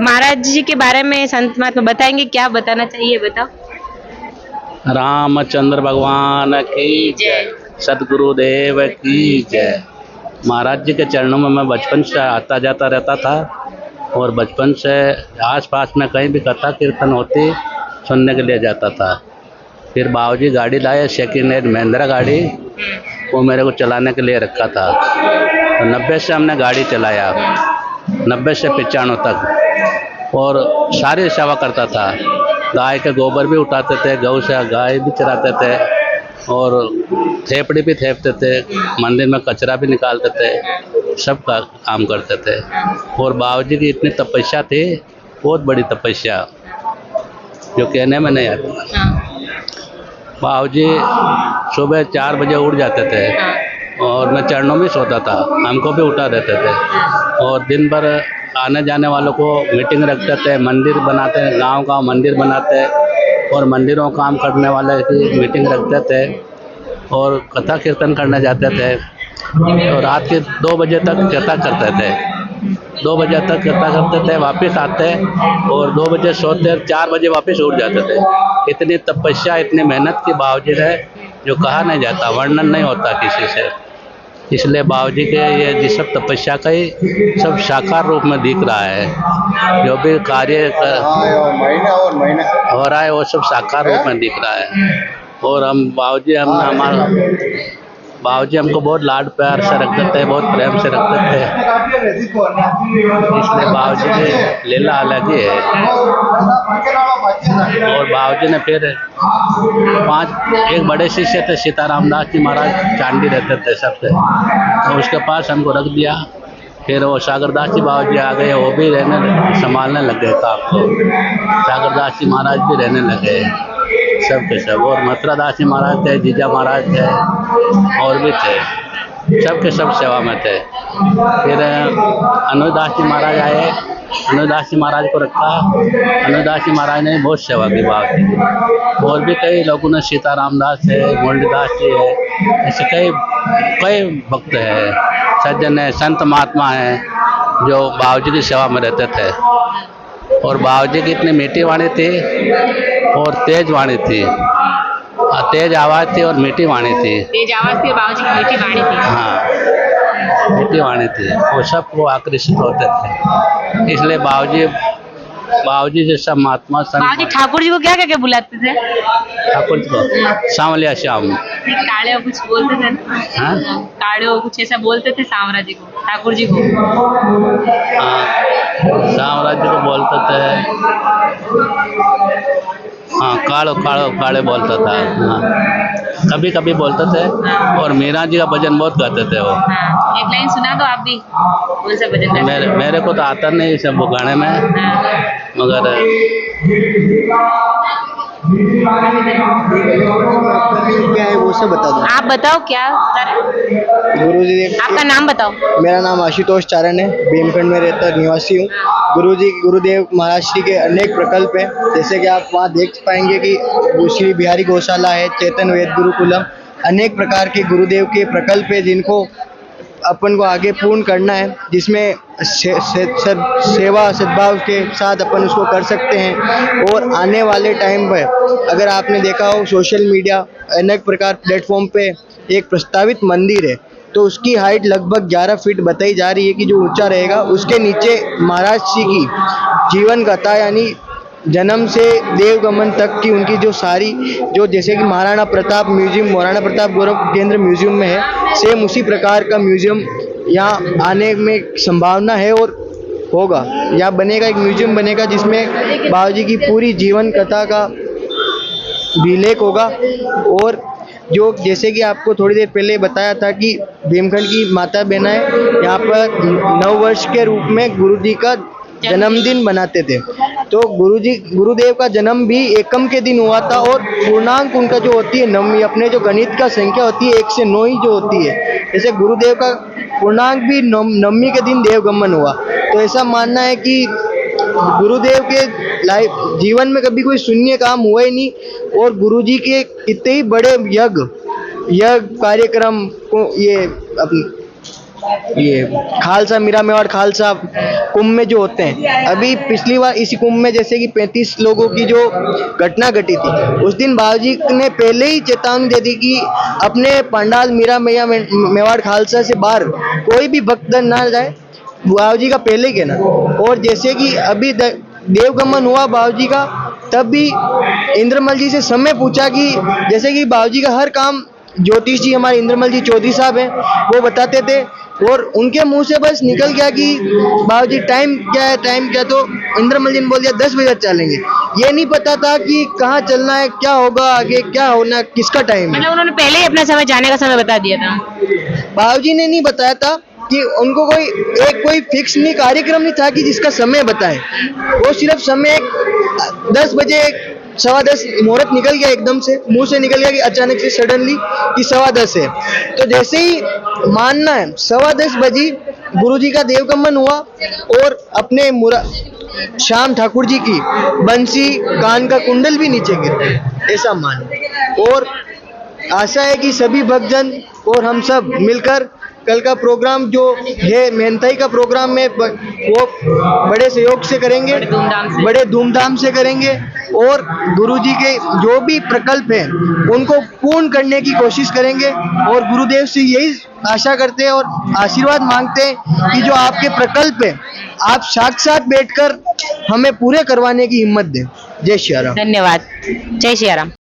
महाराज जी के बारे में संत महात्मा बताएंगे, क्या बताना चाहिए बताओ। रामचंद्र भगवान की जय, सदगुरुदेव की जय। महाराज जी के चरणों में मैं बचपन से आता जाता रहता था और बचपन से आसपास में कहीं भी कथा कीर्तन होती सुनने के लिए जाता था। फिर बाबूजी गाड़ी लाए, सेकेंड हैंड महिंद्रा गाड़ी, वो मेरे को चलाने के लिए रखा था। तो 90 से हमने गाड़ी चलाया, 90 से 95 तक, और सारी सेवा करता था। गाय के गोबर भी उठाते थे, गौ से गाय भी चराते थे और थेपड़ी भी थेपते थे, मंदिर में कचरा भी निकालते थे, सब का काम करते थे। और बाबूजी की इतनी तपस्या थी, बहुत बड़ी तपस्या, जो कहने में नहीं आता। बाबूजी सुबह 4 बजे उठ जाते थे और मैं चरणों में सोता था, हमको भी उठा देते थे। और दिन भर आने जाने वालों को मीटिंग रखते थे, मंदिर बनाते, गांव मंदिर बनाते और मंदिरों का काम करने वाले की मीटिंग रखते थे और कथा कीर्तन करने जाते थे। और रात के 2 बजे तक कथा करते थे, 2 बजे तक कथा करते थे, वापस आते और 2 बजे सोते, 4 बजे वापस उठ जाते थे। इतनी तपस्या, इतनी मेहनत की बाबूजी ने, जो कहा नहीं जाता, वर्णन नहीं होता किसी से। इसलिए बाबूजी के ये सब तपस्या का ही सब साकार रूप में दिख रहा है। जो भी कार्य हो रहा है वो सब साकार रूप में दिख रहा है। और हम बाबूजी हमको बहुत लाड प्यार से रखते थे, बहुत प्रेम से रखते थे। इसलिए बाबूजी की लीला अलग ही है। और बाबूजी ने फिर एक बड़े शिष्य थे सीताराम दास जी महाराज, चांदी रहते थे सबसे, तो उसके पास हमको रख दिया। फिर वो सागर दास जी बाबूजी आ गए, वो भी संभालने लग गए काम को। सागर दास जी महाराज भी रहने लगे, सब के सब। और मथुरा दास जी महाराज थे, जीजा महाराज थे, और भी थे, सब के सब सेवा में थे। फिर अनुदास जी महाराज आए, अनुदास जी महाराज को रखा। अनुदास जी महाराज ने बहुत सेवा की बाबूजी की। और भी कई लोगों ने, सीताराम दास है, मोल्डीदास जी है, ऐसे कई भक्त है, सज्जन है, संत महात्मा है, जो बाबूजी की सेवा में रहते थे। और बाबूजी की इतनी मीठी वाणी थी और तेज वाणी थी, तेज आवाज़ थी और मीठी वाणी थी। तेज आवाज थी, बाबूजी की मीठी वाणी थी। हाँ, मीठी वाणी थी, वो सबको आकर्षित होते थे। इसलिए बाबूजी जैसा महात्मा संत। बाबूजी ठाकुर जी को क्या क्या बुलाते थे? ठाकुर जी को सांवलिया श्याम। काले कुछ बोलते थे ना? हाँ, काले कुछ ऐसा बोलते थे सांवरा जी को, ठाकुर जी को। हाँ, सांवरा जी को बोलते थे, हाँ, काड़े बोलता था। हाँ, कभी कभी बोलते थे। और मीरा जी का भजन बहुत गाते थे वो। हाँ, एक लाइन सुना दो आप भी, कौन सा भजन गाते? मेरे को तो आता नहीं सब वो गाने में, मगर क्या है वो सब बता दो। आप बताओ क्या गुरुजी, आपका नाम बताओ। मेरा नाम आशुतोष चारण है, भीमखंड में रहता निवासी हूँ। गुरुदेव महाराज श्री के अनेक प्रकल्प हैं, जैसे कि आप वहाँ देख पाएंगे कि श्री बिहारी गौशाला है, चेतन वेद गुरुकुलम, अनेक प्रकार के गुरुदेव के प्रकल्प है जिनको अपन को आगे पूर्ण करना है, जिसमें सेवा सद्भाव के साथ अपन उसको कर सकते हैं। और आने वाले टाइम पर अगर आपने देखा हो सोशल मीडिया अनेक प्रकार प्लेटफॉर्म पे एक प्रस्तावित मंदिर है, तो उसकी हाइट लगभग 11 फीट बताई जा रही है कि जो ऊंचा रहेगा। उसके नीचे महाराज जी की जीवन कथा, यानी जन्म से देवगमन तक की उनकी जो सारी, जो जैसे कि महाराणा प्रताप म्यूजियम, महाराणा प्रताप गौरव केंद्र म्यूजियम में है, सेम उसी प्रकार का म्यूजियम यहाँ आने में संभावना है और होगा। यहाँ बनेगा, एक म्यूजियम बनेगा जिसमें बाबूजी की पूरी जीवन कथा का अभिलेख होगा। और जो जैसे कि आपको थोड़ी देर पहले बताया था कि भीमखंड की माता बहनाएं यहाँ पर नववर्ष के रूप में गुरु जी का जन्मदिन मनाते थे। तो गुरुदेव का जन्म भी एकम के दिन हुआ था, और पूर्णांक उनका जो होती है नवमी, अपने जो गणित का संख्या होती है 1 से 9 ही जो होती है, जैसे गुरुदेव का पूर्णांक भी नवमी के दिन देवगमन हुआ। तो ऐसा मानना है कि गुरुदेव के जीवन में कभी कोई शून्य काम हुआ ही नहीं, और गुरुजी के इतने ही बड़े यज्ञ कार्यक्रम को ये अपनी ये खालसा मीरा मेवाड़ खालसा कुंभ में जो होते हैं, अभी पिछली बार इसी कुंभ में जैसे कि 35 लोगों की जो घटना घटी थी, उस दिन बाबूजी ने पहले ही चेतावनी दे दी कि अपने पंडाल मीरा मैया मेवाड़ खालसा से बाहर कोई भी भक्तजन ना जाए, बाबूजी का पहले ही कहना। और जैसे कि अभी देवगमन हुआ बाबूजी का, तब भी इंद्रमल जी से समय पूछा कि जैसे कि बाबूजी का हर काम ज्योतिष जी हमारे इंद्रमल जी चौधरी साहब हैं, वो बताते थे, और उनके मुंह से बस निकल गया कि बाबूजी टाइम क्या है, टाइम क्या, तो इंद्रमल जी ने बोल दिया 10 बजे चलेंगे। ये नहीं पता था कि कहाँ चलना है, क्या होगा आगे, क्या होना, किसका टाइम है। मतलब उन्होंने पहले ही अपना समय, जाने का समय बता दिया था। बाबूजी ने नहीं बताया था कि उनको कोई फिक्स नहीं, कार्यक्रम नहीं था कि जिसका समय बताए, वो सिर्फ समय 10 बजे 10:15 मुहूर्त निकल गया, एकदम से मुंह से निकल गया कि अचानक से सडनली कि 10:15 है। तो जैसे ही मानना है 10:15 बजे गुरुजी का देवगमन हुआ, और अपने श्याम ठाकुर जी की बंसी कान का कुंडल भी नीचे गिरा, ऐसा मान। और आशा है कि सभी भक्तजन और हम सब मिलकर कल का प्रोग्राम जो है मेहनताई का प्रोग्राम में वो बड़े सहयोग से करेंगे, बड़े धूमधाम से करेंगे, और गुरुजी के जो भी प्रकल्प हैं उनको पूर्ण करने की कोशिश करेंगे। और गुरुदेव से यही आशा करते हैं और आशीर्वाद मांगते हैं कि जो आपके प्रकल्प हैं आप साथ बैठकर हमें पूरे करवाने की हिम्मत दें। जय श्री राम। धन्यवाद। जय श्री राम।